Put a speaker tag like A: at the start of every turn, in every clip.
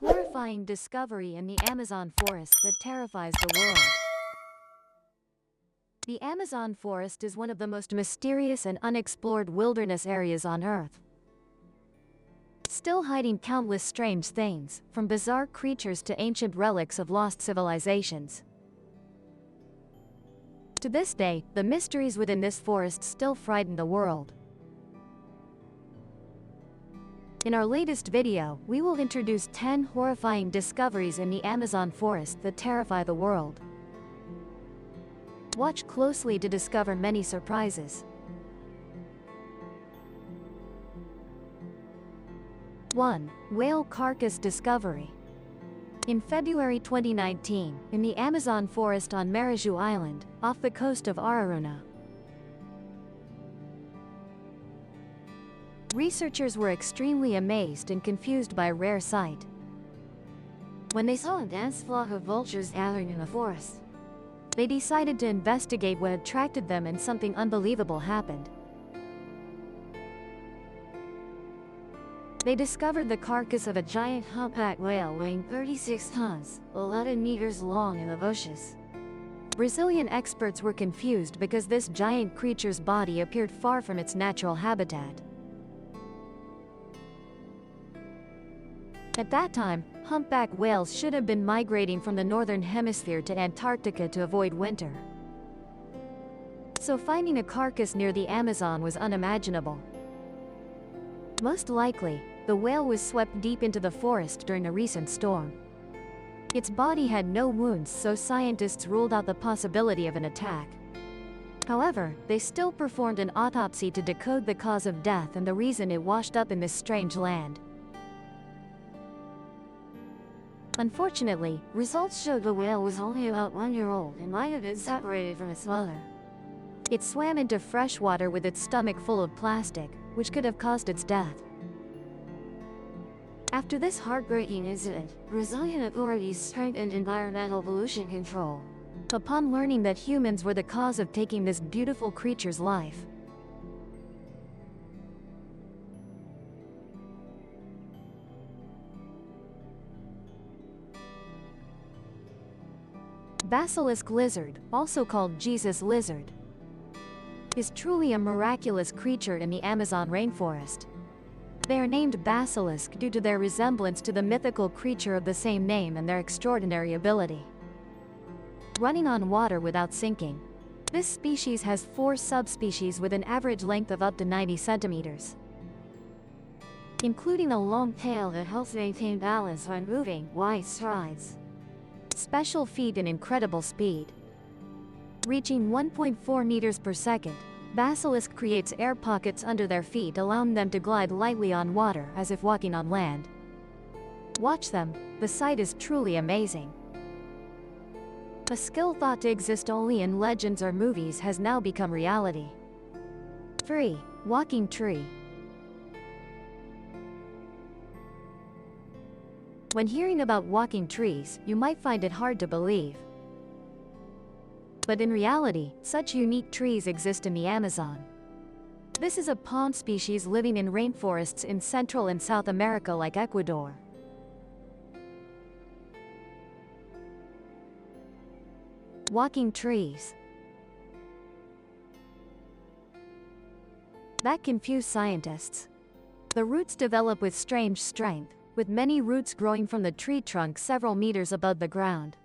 A: Horrifying discovery in the Amazon forest that terrifies the world. The Amazon forest is one of the most mysterious and unexplored wilderness areas on Earth, still hiding countless strange things, from bizarre creatures to ancient relics of lost civilizations. To this day, the mysteries within this forest still frighten the world. In our latest video, we will introduce 10 horrifying discoveries in the Amazon forest that terrify the world. Watch closely to discover many surprises. 1. Whale carcass discovery. In February 2019, in the Amazon forest on Maraju Island, off the coast of Araruna, researchers were extremely amazed and confused by a rare sight. When they saw a dense flock of vultures gathering in the forest, they decided to investigate what attracted them, and something unbelievable happened. They discovered the carcass of a giant humpback whale weighing 36 tons, 11 meters long in the bushes. Brazilian experts were confused because this giant creature's body appeared far from its natural habitat. At that time, humpback whales should have been migrating from the northern hemisphere to Antarctica to avoid winter. So finding a carcass near the Amazon was unimaginable. Most likely, the whale was swept deep into the forest during a recent storm. Its body had no wounds, so scientists ruled out the possibility of an attack. However, they still performed an autopsy to decode the cause of death and the reason it washed up in this strange land. Unfortunately, results showed the whale was only about 1 year old and might have been separated from its mother. It swam into fresh water with its stomach full of plastic, which could have caused its death. After this heartbreaking incident, Brazilian authorities strengthened environmental pollution control, upon learning that humans were the cause of taking this beautiful creature's life. Basilisk lizard, also called Jesus lizard, is truly a miraculous creature in the Amazon rainforest. They are named basilisk due to their resemblance to the mythical creature of the same name and their extraordinary ability running on water without sinking. This species has 4 subspecies with an average length of up to 90 centimeters, including a long tail that helps maintain balance when moving, wide strides, special feet, and incredible speed. Reaching 1.4 meters per second, basilisk creates air pockets under their feet, allowing them to glide lightly on water as if walking on land. Watch them, the sight is truly amazing. A skill thought to exist only in legends or movies has now become reality. 3. Walking tree. When hearing about walking trees, you might find it hard to believe. But in reality, such unique trees exist in the Amazon. This is a palm species living in rainforests in Central and South America like Ecuador. Walking trees that confuse scientists. The roots develop with strange strength, with many roots growing from the tree trunk several meters above the ground.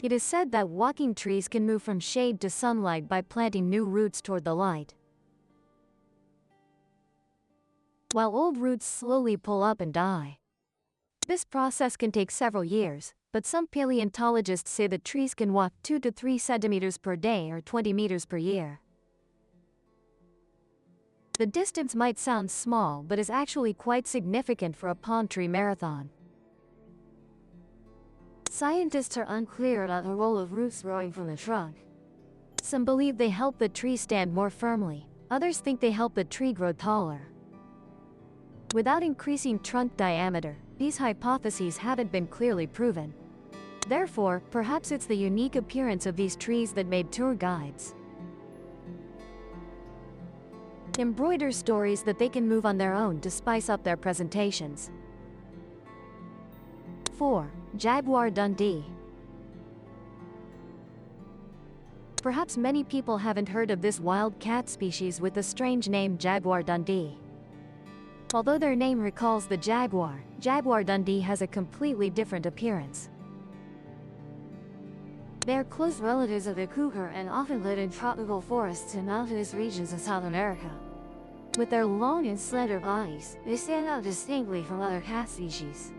A: It is said that walking trees can move from shade to sunlight by planting new roots toward the light, while old roots slowly pull up and die. This process can take several years, but some paleontologists say the trees can walk 2 to 3 centimeters per day or 20 meters per year. The distance might sound small but is actually quite significant for a palm tree marathon. Scientists are unclear about the role of roots growing from the trunk. Some believe they help the tree stand more firmly, others think they help the tree grow taller. Without increasing trunk diameter, these hypotheses haven't been clearly proven. Therefore, perhaps it's the unique appearance of these trees that made tour guides embroider stories that they can move on their own to spice up their presentations. 4. Jaguar Dundee. Perhaps many people haven't heard of this wild cat species with the strange name Jaguar Dundee. Although their name recalls the jaguar, Jaguar Dundee has a completely different appearance. They are close relatives of the cougar and often live in tropical forests and mountainous regions of South America. With their long and slender bodies, they stand out distinctly from other cat species.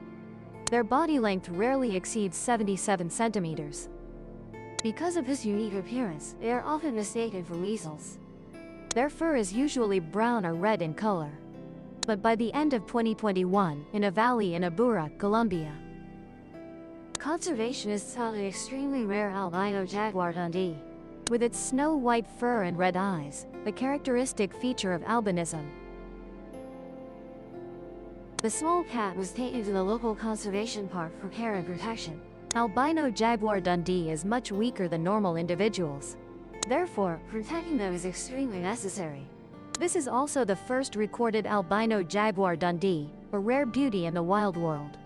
A: Their body length rarely exceeds 77 centimeters. Because of this unique appearance, they are often mistaken for weasels. Their fur is usually brown or red in color. But by the end of 2021, in a valley in Abura, Colombia, conservationists found an extremely rare albino Jaguar Dundee. With its snow-white fur and red eyes, the characteristic feature of albinism. The small cat was taken to the local conservation park for care and protection. Albino Jaguar Dundee is much weaker than normal individuals. Therefore, protecting them is extremely necessary. This is also the first recorded albino Jaguar Dundee, a rare beauty in the wild world.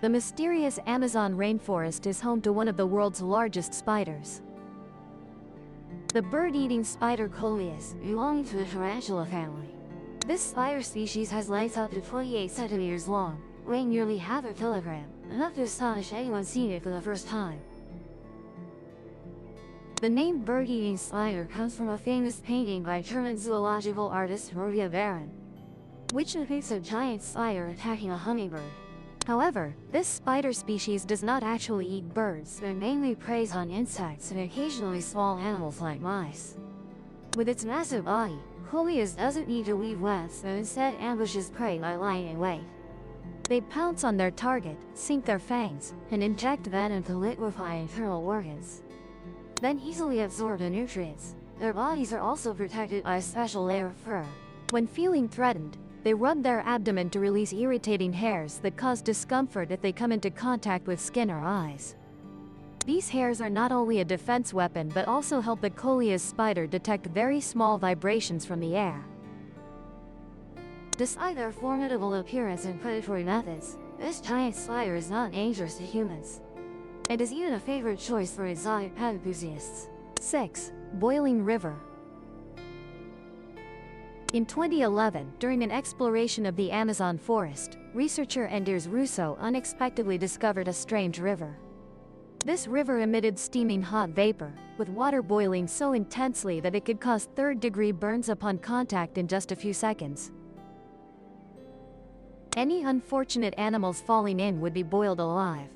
A: The mysterious Amazon rainforest is home to one of the world's largest spiders. The bird-eating spider Coleus, belonging to the tarantula family. This spider species has legs up to 28 centimeters long, weighing nearly half a kilogram, enough to astonish anyone seeing it for the first time. The name bird-eating spider comes from a famous painting by German zoological artist Maria Baron, which depicts a giant spider attacking a hummingbird. However, this spider species does not actually eat birds, but mainly preys on insects and occasionally small animals like mice. With its massive body, Coleus doesn't need to weave webs, but instead ambushes prey by lying in wait. They pounce on their target, sink their fangs, and inject venom to liquefy internal organs, then easily absorb the nutrients. Their bodies are also protected by a special layer of fur. When feeling threatened, they rub their abdomen to release irritating hairs that cause discomfort if they come into contact with skin or eyes. These hairs are not only a defense weapon but also help the Coleus spider detect very small vibrations from the air. Despite their formidable appearance and predatory methods, this giant spider is not dangerous to humans. It is even a favorite choice for exotic pet enthusiasts. 6. Boiling River. In 2011, during an exploration of the Amazon forest, researcher Anders Russo unexpectedly discovered a strange river. This river emitted steaming hot vapor, with water boiling so intensely that it could cause third-degree burns upon contact in just a few seconds. Any unfortunate animals falling in would be boiled alive.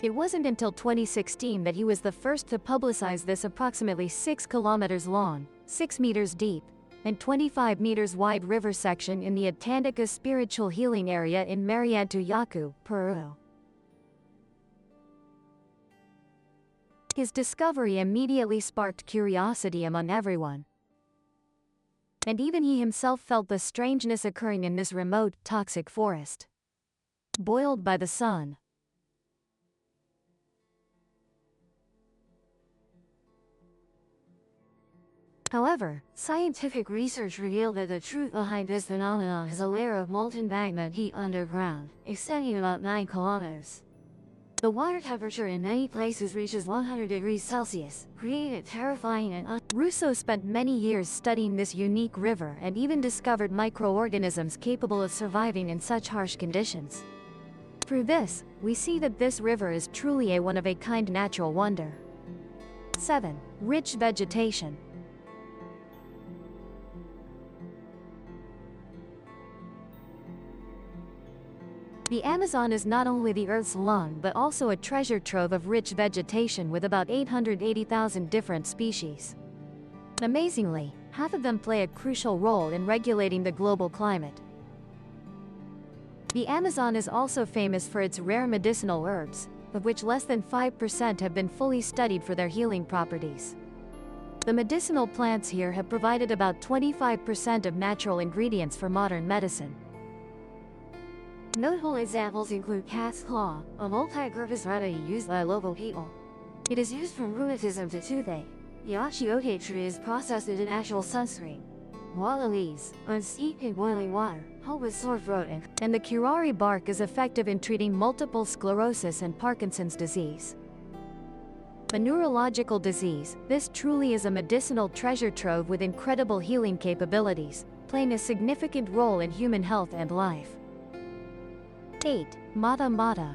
A: It wasn't until 2016 that he was the first to publicize this approximately 6 kilometers long, 6 meters deep, and 25 meters wide river section in the Atandica Spiritual Healing Area in Mariantuyacu, Peru. His discovery immediately sparked curiosity among everyone. And even he himself felt the strangeness occurring in this remote, toxic forest. Boiled by the sun. However, scientific research revealed that the truth behind this phenomenon is a layer of molten magma heat underground, extending about 9 kilometers. The water temperature in many places reaches 100 degrees Celsius, creating a terrifying and Russo spent many years studying this unique river and even discovered microorganisms capable of surviving in such harsh conditions. Through this, we see that this river is truly a one-of-a-kind natural wonder. 7. Rich vegetation. The Amazon is not only the Earth's lung but also a treasure trove of rich vegetation with about 880,000 different species. Amazingly, half of them play a crucial role in regulating the global climate. The Amazon is also famous for its rare medicinal herbs, of which less than 5% have been fully studied for their healing properties. The medicinal plants here have provided about 25% of natural ingredients for modern medicine. Notable examples include cat's claw, a multi-purpose remedy used by local people. It is used from rheumatism to toothache. The achiote tree is processed into natural sunscreen, while the leaves, when steeped in boiling water, help with sore throat, and the curare bark is effective in treating multiple sclerosis and Parkinson's disease. A neurological disease, this truly is a medicinal treasure trove with incredible healing capabilities, playing a significant role in human health and life. 8. Mata Mata.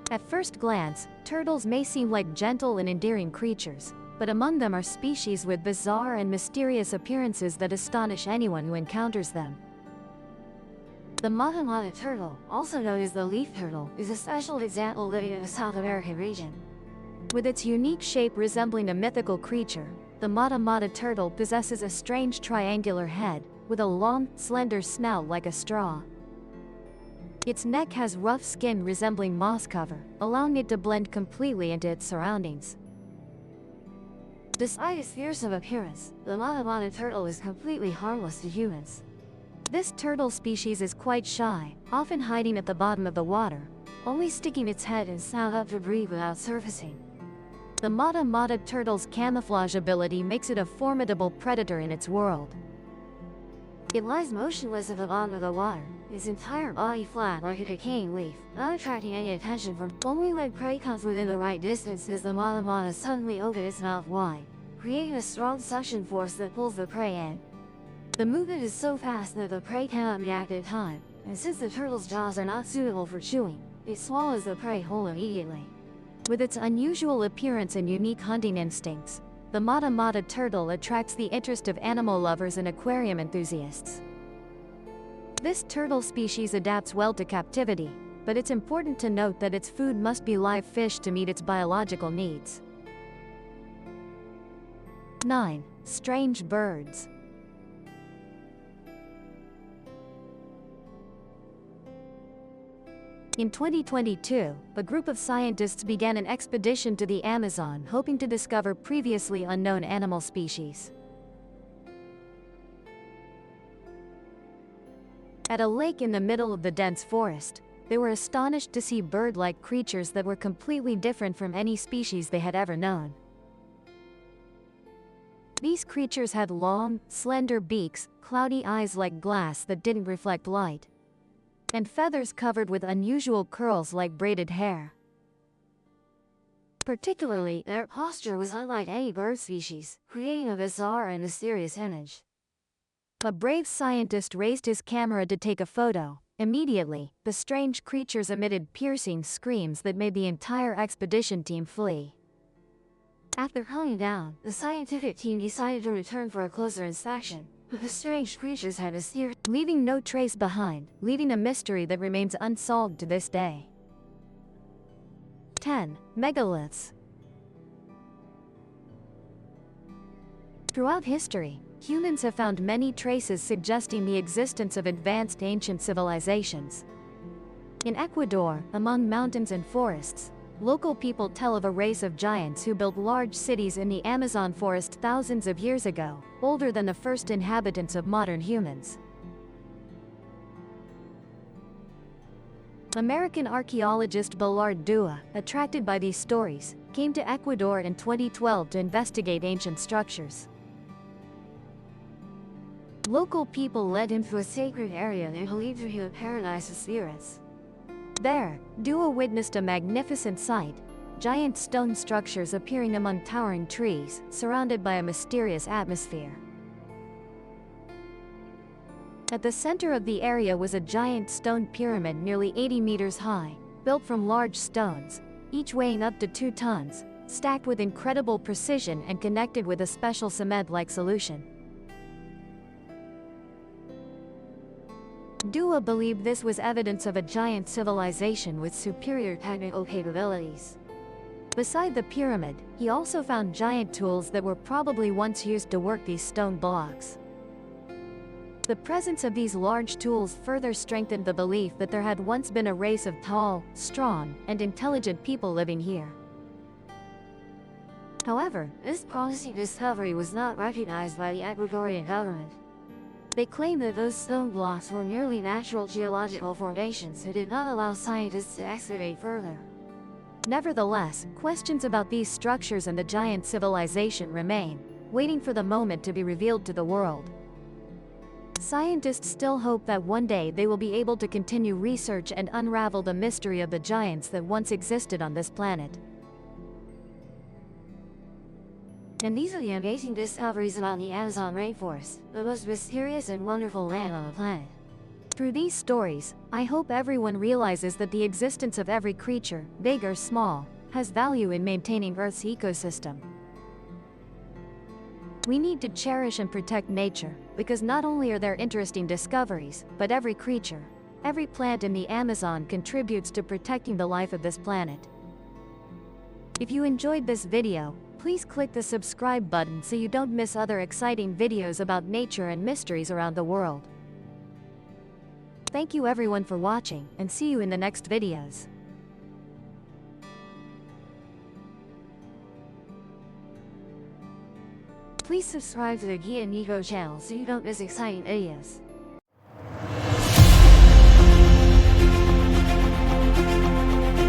A: At first glance, turtles may seem like gentle and endearing creatures, but among them are species with bizarre and mysterious appearances that astonish anyone who encounters them. The Mata Mata turtle, also known as the leaf turtle, is a special example living in the South American region. With its unique shape resembling a mythical creature, the Mata Mata turtle possesses a strange triangular head, with a long, slender snout like a straw. Its neck has rough skin resembling moss cover, allowing it to blend completely into its surroundings. Despite its fearsome appearance, the Mata Mata turtle is completely harmless to humans. This turtle species is quite shy, often hiding at the bottom of the water, only sticking its head and snout up to breathe without surfacing. The Mata Mata turtle's camouflage ability makes it a formidable predator in its world. It lies motionless at the bottom of the water, its entire body flat like a decaying leaf, not attracting any attention from. Only when prey comes within the right distance does the Mata Mata suddenly open its mouth wide, creating a strong suction force that pulls the prey in. The movement is so fast that the prey cannot react in time, and since the turtle's jaws are not suitable for chewing, it swallows the prey whole immediately. With its unusual appearance and unique hunting instincts, the Mata Mata turtle attracts the interest of animal lovers and aquarium enthusiasts. This turtle species adapts well to captivity, but it's important to note that its food must be live fish to meet its biological needs. 9. Strange birds. In 2022, a group of scientists began an expedition to the Amazon hoping to discover previously unknown animal species. At a lake in the middle of the dense forest, they were astonished to see bird-like creatures that were completely different from any species they had ever known. These creatures had long, slender beaks, cloudy eyes like glass that didn't reflect light, and feathers covered with unusual curls like braided hair. Particularly, their posture was unlike any bird species, creating a bizarre and mysterious image. A brave scientist raised his camera to take a photo. Immediately, the strange creatures emitted piercing screams that made the entire expedition team flee. After calming down, the scientific team decided to return for a closer inspection. The strange creatures had disappeared, leaving no trace behind, leaving a mystery that remains unsolved to this day. 10. Megaliths. Throughout history, humans have found many traces suggesting the existence of advanced ancient civilizations. In Ecuador, among mountains and forests, local people tell of a race of giants who built large cities in the Amazon forest thousands of years ago, older than the first inhabitants of modern humans. American archaeologist Ballard Dua, attracted by these stories, came to Ecuador in 2012 to investigate ancient structures. Local people led him to a sacred area they believed to be a paradise of spirits. There, Dua witnessed a magnificent sight: giant stone structures appearing among towering trees, surrounded by a mysterious atmosphere. At the center of the area was a giant stone pyramid nearly 80 meters high, built from large stones, each weighing up to 2 tons, stacked with incredible precision and connected with a special cement-like solution. Dua believed this was evidence of a giant civilization with superior technical capabilities. Beside the pyramid, he also found giant tools that were probably once used to work these stone blocks. The presence of these large tools further strengthened the belief that there had once been a race of tall, strong, and intelligent people living here. However, this promising discovery was not recognized by the Ecuadorian government. They claim that those stone blocks were merely natural geological formations that did not allow scientists to excavate further. Nevertheless, questions about these structures and the giant civilization remain, waiting for the moment to be revealed to the world. Scientists still hope that one day they will be able to continue research and unravel the mystery of the giants that once existed on this planet. And these are the amazing discoveries about the Amazon rainforest, the most mysterious and wonderful land on the planet. Through these stories, I hope everyone realizes that the existence of every creature, big or small, has value in maintaining Earth's ecosystem. We need to cherish and protect nature, because not only are there interesting discoveries, but every creature, every plant in the Amazon contributes to protecting the life of this planet. If you enjoyed this video, please click the subscribe button so you don't miss other exciting videos about nature and mysteries around the world. Thank you everyone for watching, and see you in the next videos. Please subscribe to the Gia Nico channel so you don't miss exciting videos.